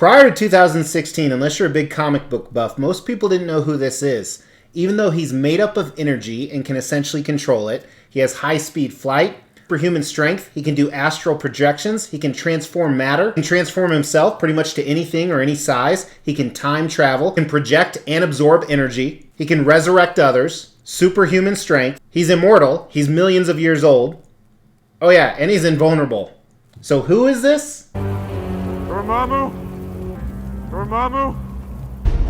Prior to 2016, unless you're a big comic book buff, most people didn't know who this is. Even though he's made up of energy and can essentially control it, he has high-speed flight, superhuman strength, he can do astral projections, he can transform matter, he can transform himself pretty much to anything or any size, he can time travel, can project and absorb energy, he can resurrect others, superhuman strength, he's immortal, he's millions of years old. Oh yeah, and he's invulnerable. So who is this? Dormammu! Dormammu!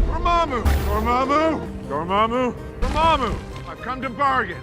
Dormammu! Dormammu! Dormammu! Dormammu! I've come to bargain.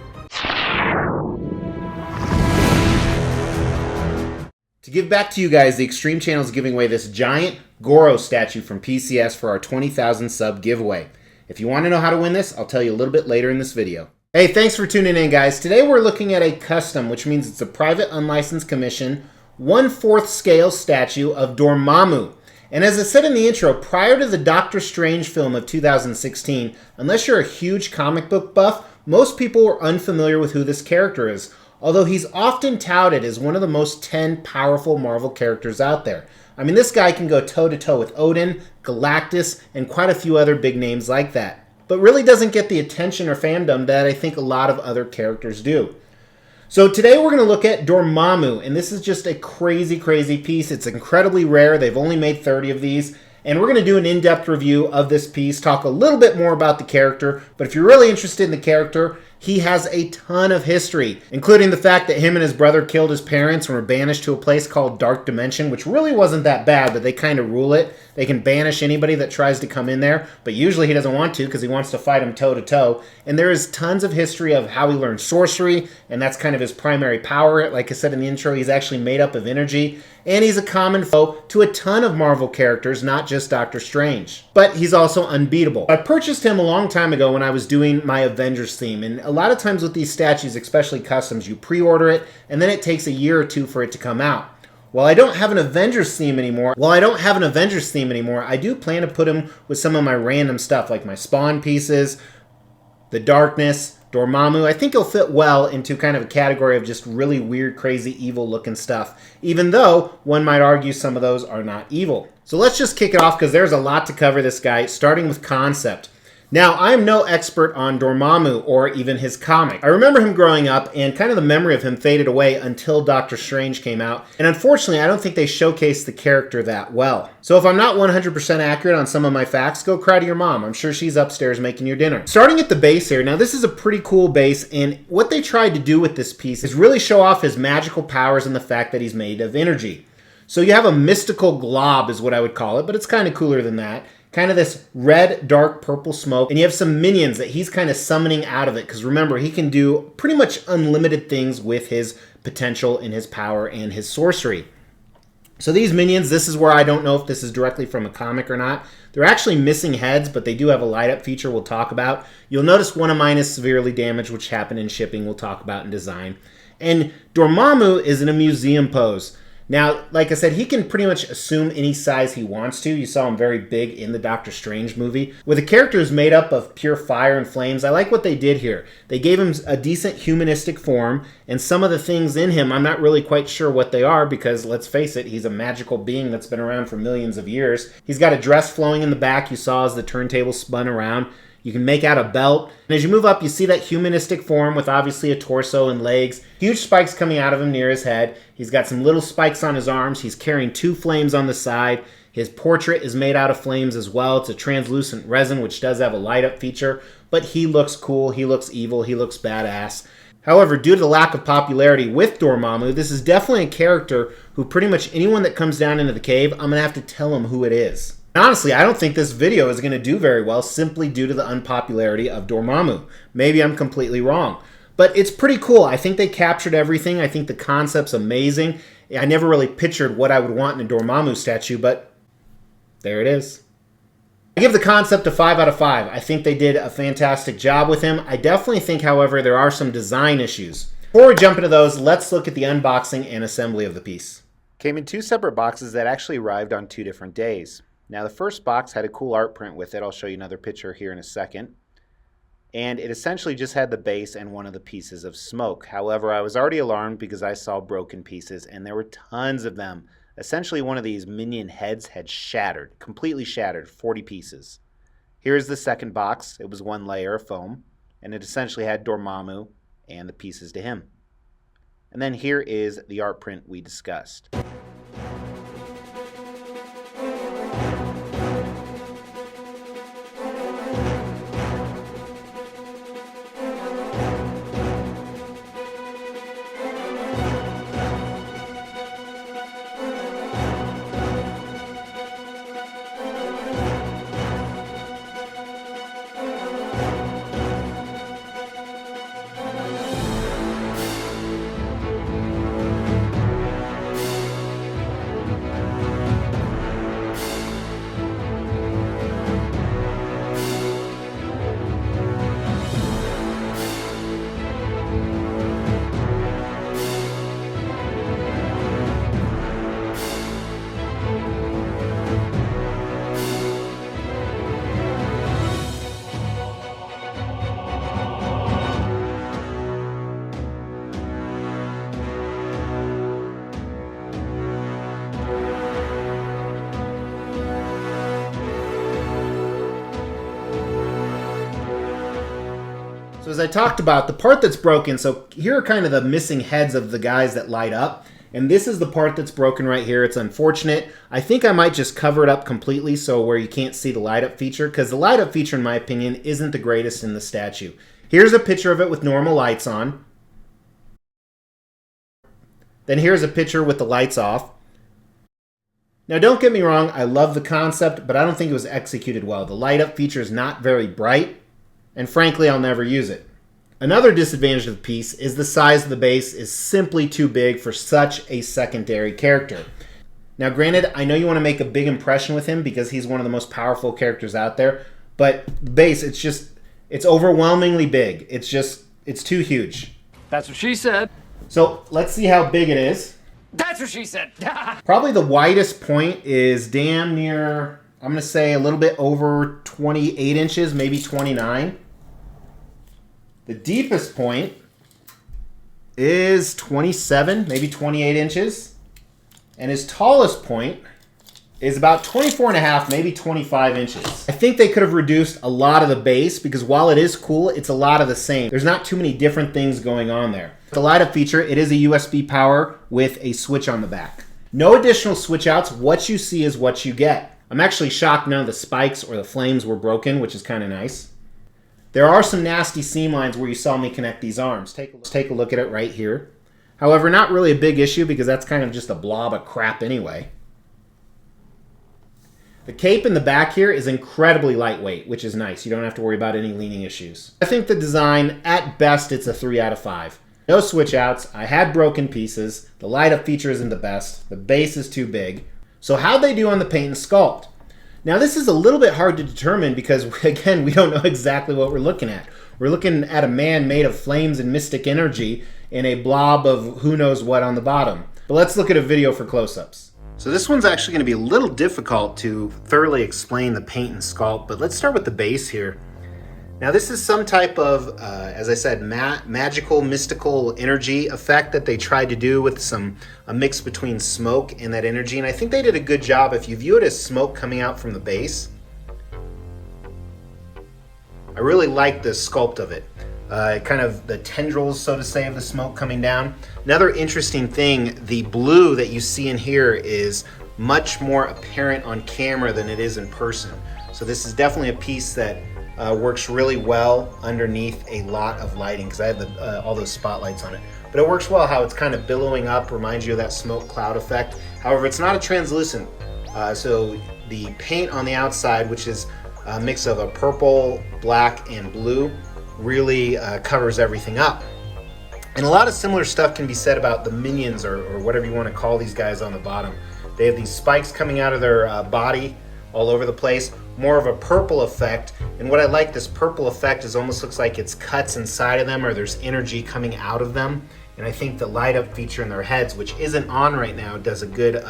To give back to you guys, the Extreme Channel is giving away this giant Goro statue from PCS for our 20,000 sub giveaway. If you want to know how to win this, I'll tell you a little bit later in this video. Hey, thanks for tuning in, guys. Today we're looking at a custom, which means it's a private unlicensed commission, 1/4 scale statue of Dormammu. And as I said in the intro, prior to the Doctor Strange film of 2016, unless you're a huge comic book buff, most people were unfamiliar with who this character is, although he's often touted as one of the most 10 powerful Marvel characters out there. I mean, this guy can go toe-to-toe with Odin, Galactus, and quite a few other big names like that, but really doesn't get the attention or fandom that I think a lot of other characters do. So today we're going to look at Dormammu, and this is just a crazy, crazy piece. It's incredibly rare. They've only made 30 of these, and we're going to do an in-depth review of this piece, talk a little bit more about the character, but if you're really interested in the character, he has a ton of history, including the fact that him and his brother killed his parents and were banished to a place called Dark Dimension, which really wasn't that bad, but they kind of rule it. They can banish anybody that tries to come in there, but usually he doesn't want to because he wants to fight him toe-to-toe. And there is tons of history of how he learned sorcery, and that's kind of his primary power. Like I said in the intro, he's actually made up of energy, and he's a common foe to a ton of Marvel characters, not just Doctor Strange. But he's also unbeatable. I purchased him a long time ago when I was doing my Avengers theme, and a lot of times with these statues, especially customs, you pre-order it, and then it takes a year or two for it to come out. While I don't have an Avengers theme anymore, I do plan to put him with some of my random stuff, like my Spawn pieces, the Darkness, Dormammu. I think he'll fit well into kind of a category of just really weird, crazy, evil-looking stuff, even though one might argue some of those are not evil. So let's just kick it off because there's a lot to cover this guy, starting with concept. Now, I'm no expert on Dormammu or even his comic. I remember him growing up, and kind of the memory of him faded away until Doctor Strange came out, and unfortunately, I don't think they showcased the character that well. So if I'm not 100% accurate on some of my facts, go cry to your mom. I'm sure she's upstairs making your dinner. Starting at the base here, now this is a pretty cool base, and what they tried to do with this piece is really show off his magical powers and the fact that he's made of energy. So you have a mystical glob is what I would call it, but it's kind of cooler than that. Kind of this red, dark, purple smoke, and you have some minions that he's kind of summoning out of it, because remember, he can do pretty much unlimited things with his potential and his power and his sorcery. So these minions, this is where I don't know if this is directly from a comic or not. They're actually missing heads, but they do have a light-up feature we'll talk about. You'll notice one of mine is severely damaged, which happened in shipping we'll talk about in design. And Dormammu is in a museum pose. Now, like I said, he can pretty much assume any size he wants to. You saw him very big in the Doctor Strange movie. With a character who's made up of pure fire and flames, I like what they did here. They gave him a decent humanistic form, and some of the things in him, I'm not really quite sure what they are because, let's face it, he's a magical being that's been around for millions of years. He's got a dress flowing in the back you saw as the turntable spun around. You can make out a belt. And as you move up, you see that humanistic form with obviously a torso and legs. Huge spikes coming out of him near his head. He's got some little spikes on his arms. He's carrying 2 flames on the side. His portrait is made out of flames as well. It's a translucent resin, which does have a light-up feature. But he looks cool. He looks evil. He looks badass. However, due to the lack of popularity with Dormammu, this is definitely a character who pretty much anyone that comes down into the cave, I'm going to have to tell him who it is. Honestly, I don't think this video is going to do very well simply due to the unpopularity of Dormammu. Maybe I'm completely wrong. But it's pretty cool. I think they captured everything. I think the concept's amazing. I never really pictured what I would want in a Dormammu statue, but there it is. I give the concept a 5 out of 5. I think they did a fantastic job with him. I definitely think, however, there are some design issues. Before we jump into those, let's look at the unboxing and assembly of the piece. Came in 2 separate boxes that actually arrived on 2 different days. Now, the first box had a cool art print with it. I'll show you another picture here in a second. And it essentially just had the base and one of the pieces of smoke. However, I was already alarmed because I saw broken pieces, and there were tons of them, Essentially, one of these minion heads had shattered, completely shattered, 40 pieces. Here's the second box. It was one layer of foam, and it essentially had Dormammu and the pieces to him. And then here is the art print we discussed. So as I talked about, the part that's broken, so here are kind of the missing heads of the guys that light up. And this is the part that's broken right here. It's unfortunate. I think I might just cover it up completely so where you can't see the light up feature, because the light up feature, in my opinion, isn't the greatest in the statue. Here's a picture of it with normal lights on. Then here's a picture with the lights off. Now don't get me wrong, I love the concept, but I don't think it was executed well. The light up feature is not very bright, and frankly, I'll never use it. Another disadvantage of the piece is the size of the base is simply too big for such a secondary character. Now granted, I know you want to make a big impression with him because he's one of the most powerful characters out there, but the base, it's overwhelmingly big. It's too huge. That's what she said. So let's see how big it is. That's what she said. Probably the widest point is damn near, I'm going to say a little bit over 28 inches, maybe 29. The deepest point is 27, maybe 28 inches. And his tallest point is about 24 and a half, maybe 25 inches. I think they could have reduced a lot of the base because while it is cool, it's a lot of the same. There's not too many different things going on there. The light up feature, it is a USB power with a switch on the back. No additional switch outs. What you see is what you get. I'm actually shocked none of the spikes or the flames were broken, which is kind of nice. There are some nasty seam lines where you saw me connect these arms. Take a look at it right here. However, not really a big issue because that's kind of just a blob of crap anyway. The cape in the back here is incredibly lightweight, which is nice. You don't have to worry about any leaning issues. I think the design, at best, it's a 3 out of 5. No switch outs. I had broken pieces. The light up feature isn't the best. The base is too big. So how'd they do on the paint and sculpt? Now this is a little bit hard to determine because, again, we don't know exactly what we're looking at. We're looking at a man made of flames and mystic energy and a blob of who knows what on the bottom. But let's look at a video for close-ups. So this one's actually going to be a little difficult to thoroughly explain the paint and sculpt, but let's start with the base here. Now this is some type of, as I said, magical, mystical energy effect that they tried to do with a mix between smoke and that energy, and I think they did a good job. If you view it as smoke coming out from the base, I really like the sculpt of it. Kind of the tendrils, so to say, of the smoke coming down. Another interesting thing, the blue that you see in here is much more apparent on camera than it is in person. So this is definitely a piece that works really well underneath a lot of lighting because I have all those spotlights on it. But it works well how it's kind of billowing up, reminds you of that smoke cloud effect. However, it's not a translucent. So the paint on the outside, which is a mix of a purple, black, and blue, really covers everything up. And a lot of similar stuff can be said about the minions or whatever you want to call these guys on the bottom. They have these spikes coming out of their body all over the place, more of a purple effect. And what I like, this purple effect is almost looks like it's cuts inside of them or there's energy coming out of them. And I think the light up feature in their heads, which isn't on right now, does a good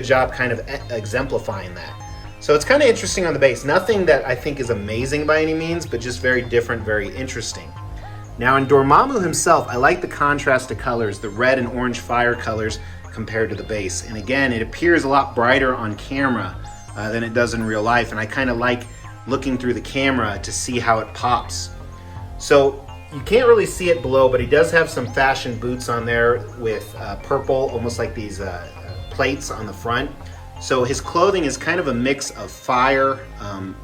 job kind of exemplifying that. So it's kind of interesting on the base. Nothing that I think is amazing by any means, but just very different, very interesting. Now in Dormammu himself, I like the contrast of colors, the red and orange fire colors, compared to the base. And again, it appears a lot brighter on camera than it does in real life, and I kind of like looking through the camera to see how it pops. So you can't really see it below, but he does have some fashion boots on there with purple, almost like these plates on the front. So his clothing is kind of a mix of fire,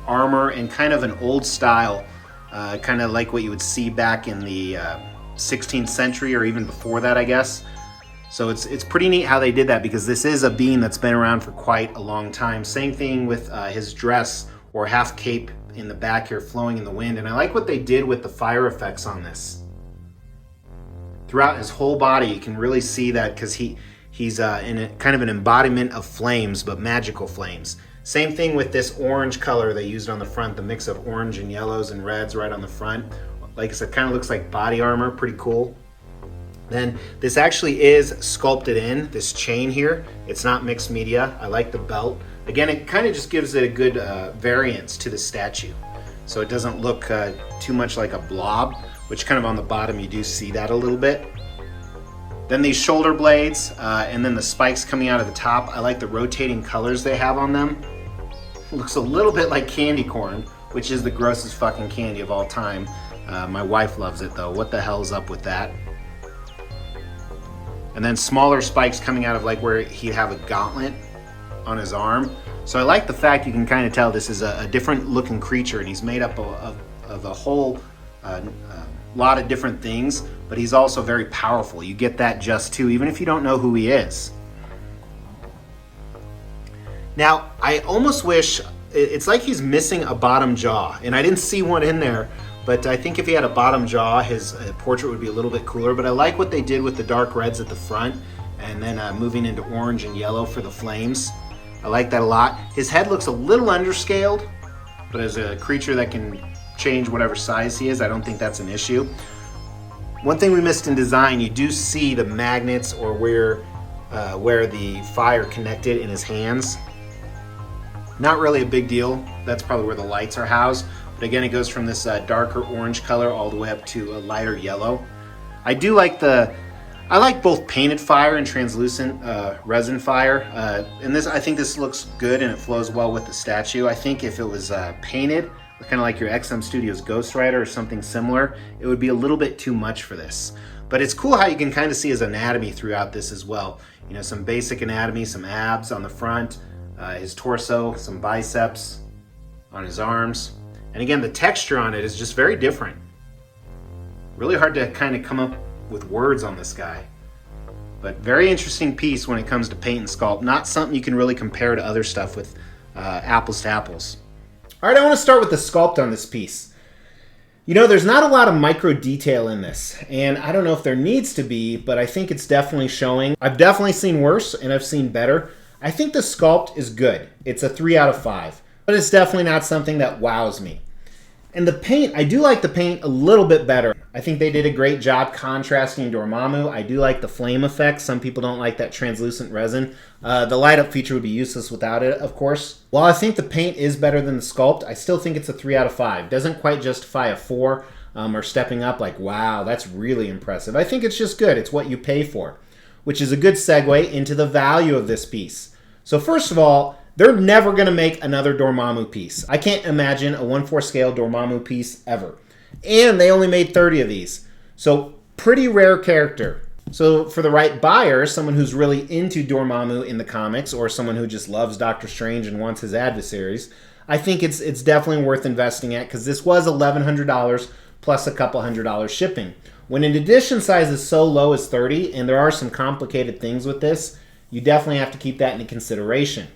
armor, and kind of an old style, kind of like what you would see back in the 16th century or even before that, I guess. So it's pretty neat how they did that, because this is a bean that's been around for quite a long time. Same thing with his dress or half cape in the back here flowing in the wind. And I like what they did with the fire effects on this. Throughout his whole body, you can really see that, because he's in a kind of an embodiment of flames, but magical flames. Same thing with this orange color they used on the front, the mix of orange and yellows and reds right on the front. Like I said, kind of looks like body armor, pretty cool. Then this actually is sculpted in, this chain here. It's not mixed media. I like the belt. Again, it kind of just gives it a good variance to the statue. So it doesn't look too much like a blob, which kind of on the bottom you do see that a little bit. Then these shoulder blades, and then the spikes coming out of the top. I like the rotating colors they have on them. It looks a little bit like candy corn, which is the grossest fucking candy of all time. My wife loves it though. What the hell's up with that? And then smaller spikes coming out of like where he'd have a gauntlet on his arm. So I like the fact you can kind of tell this is a different looking creature, and he's made up of a whole lot of different things, but he's also very powerful. You get that just too, even if you don't know who he is. Now, I almost wish, it's like he's missing a bottom jaw, and I didn't see one in there, but I think if he had a bottom jaw, his portrait would be a little bit cooler. But I like what they did with the dark reds at the front, and then moving into orange and yellow for the flames. I like that a lot. His head looks a little underscaled, but as a creature that can change whatever size he is, I don't think that's an issue. One thing we missed in design, you do see the magnets or where the fire connected in his hands. Not really a big deal. That's probably where the lights are housed. But again, it goes from this darker orange color all the way up to a lighter yellow. I like both painted fire and translucent resin fire. And I think this looks good and it flows well with the statue. I think if it was painted, kind of like your XM Studios Ghost Rider or something similar, it would be a little bit too much for this. But it's cool how you can kind of see his anatomy throughout this as well. You know, some basic anatomy, some abs on the front, his torso, some biceps on his arms. And again, the texture on it is just very different. Really hard to kind of come up with words on this guy. But very interesting piece when it comes to paint and sculpt. Not something you can really compare to other stuff with apples to apples. All right, I want to start with the sculpt on this piece. You know, there's not a lot of micro detail in this, and I don't know if there needs to be, but I think it's definitely showing. I've definitely seen worse, and I've seen better. I think the sculpt is good. It's a 3 out of 5, but it's definitely not something that wows me. And the paint, I do like the paint a little bit better. I think they did a great job contrasting Dormammu. I do like the flame effect. Some people don't like that translucent resin. The light up feature would be useless without it, of course. While I think the paint is better than the sculpt, I still think it's a 3 out of 5. Doesn't quite justify a 4 or stepping up like, wow, that's really impressive. I think it's just good. It's what you pay for, which is a good segue into the value of this piece. So first of all, they're never going to make another Dormammu piece. I can't imagine a 1/4 scale Dormammu piece ever. And they only made 30 of these. So pretty rare character. So for the right buyer, someone who's really into Dormammu in the comics, or someone who just loves Doctor Strange and wants his adversaries, I think it's definitely worth investing at, because this was $1,100 plus a couple $100 shipping. When an edition size is so low as 30, and there are some complicated things with this, you definitely have to keep that into consideration.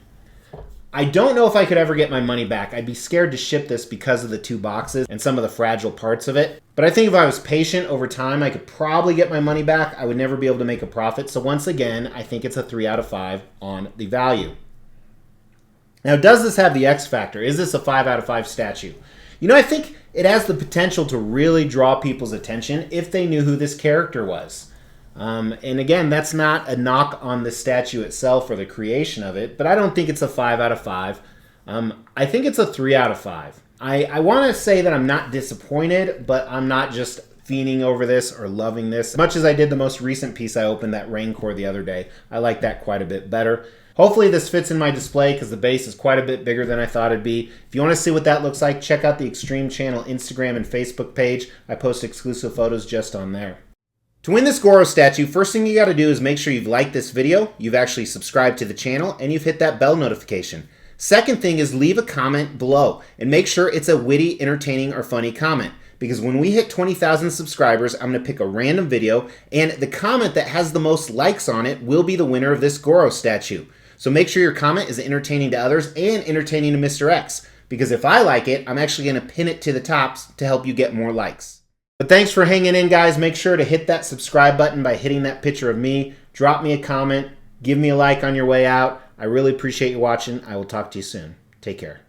I don't know if I could ever get my money back. I'd be scared to ship this because of the 2 boxes and some of the fragile parts of it. But I think if I was patient over time, I could probably get my money back. I would never be able to make a profit. So once again, I think it's a 3 out of 5 on the value. Now, does this have the X factor? Is this a 5 out of 5 statue? You know, I think it has the potential to really draw people's attention if they knew who this character was. And again, that's not a knock on the statue itself or the creation of it, but I don't think it's a 5 out of 5. I think it's a 3 out of 5. I want to say that I'm not disappointed, but I'm not just fiending over this or loving this. As much as I did the most recent piece I opened, that Raincore, the other day, I like that quite a bit better. Hopefully this fits in my display because the base is quite a bit bigger than I thought it'd be. If you want to see what that looks like, check out the Extreme Channel Instagram and Facebook page. I post exclusive photos just on there. To win this Goro statue, first thing you got to do is make sure you've liked this video, you've actually subscribed to the channel, and you've hit that bell notification. Second thing is leave a comment below and make sure it's a witty, entertaining, or funny comment. Because when we hit 20,000 subscribers, I'm going to pick a random video, and the comment that has the most likes on it will be the winner of this Goro statue. So make sure your comment is entertaining to others and entertaining to Mr. X. Because if I like it, I'm actually going to pin it to the tops to help you get more likes. But thanks for hanging in, guys. Make sure to hit that subscribe button by hitting that picture of me. Drop me a comment. Give me a like on your way out. I really appreciate you watching. I will talk to you soon. Take care.